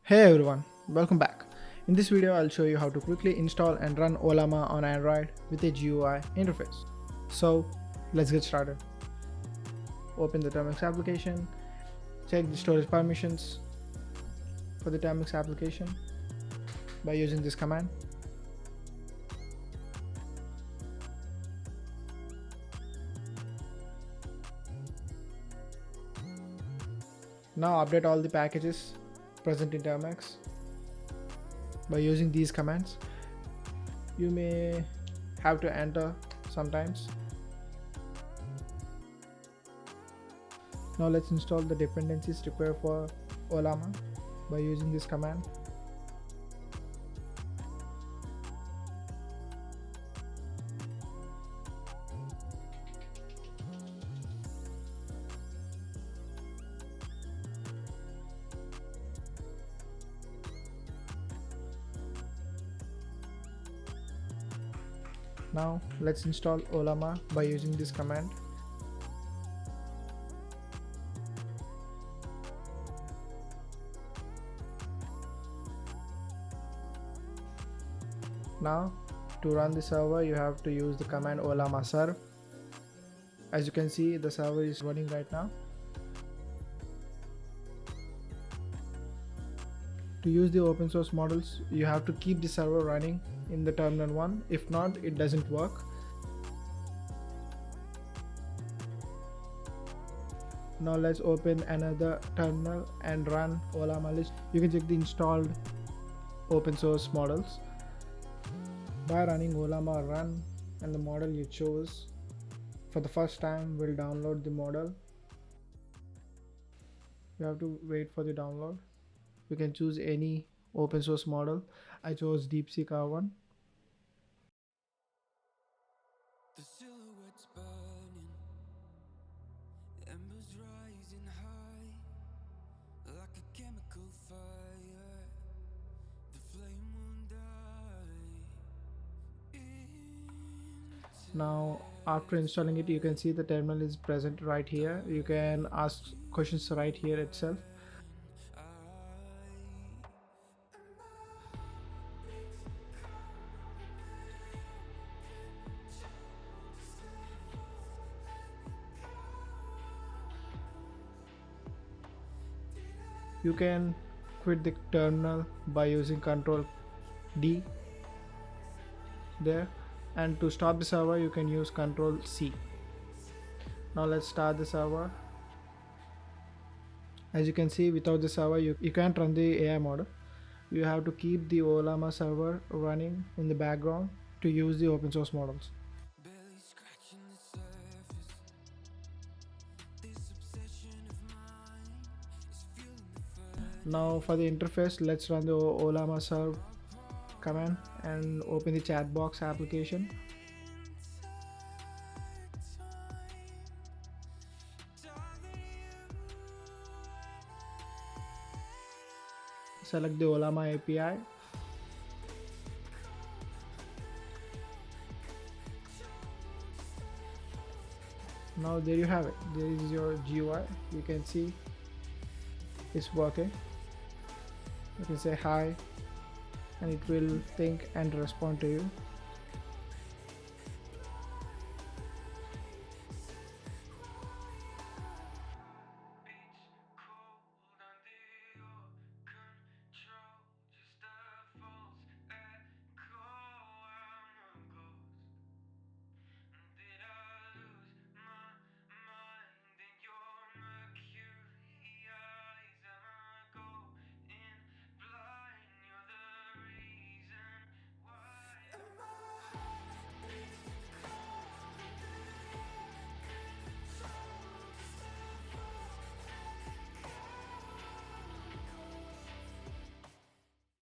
Hey everyone, welcome back. In this video, I'll show you how to quickly install and run Ollama on Android with a GUI interface. So let's get started. Open the Termux application, check the storage permissions for the Termux application by using this command. Now update all the packages present in Termux by using these commands. You may have to enter sometimes. Now let's install the dependencies required for Ollama by using this command. Now let's install Ollama by using this command. Now to run the server, you have to use the command Ollama serve. As you can see, the server is running right now. To use the open source models, you have to keep the server running in the terminal 1. If not, it doesn't work. Now let's open another terminal and run Ollama list. You can check the installed open source models by running Ollama run, and the model you chose for the first time will download the model. You have to wait for the download. You can choose any open source model. I chose DeepSeek R1. The silhouettes burning, embers rising high, like a chemical fire. The flame won't die. Now after installing it, you can see the terminal is present right here. You can ask questions right here itself. You can quit the terminal by using Ctrl D there, and to stop the server you can use Ctrl C. Now let's start the server. As you can see, without the server you can't run the AI model. You have to keep the Ollama server running in the background to use the open source models. Barely scratching the surface. This obsession of mine is feeling the fire. Now for the interface, let's run the Ollama serve command and open the Chatbox application. Select the Ollama API. Now there you have it. There is your GUI. You can see it's working. You can say hi and it will think and respond to you.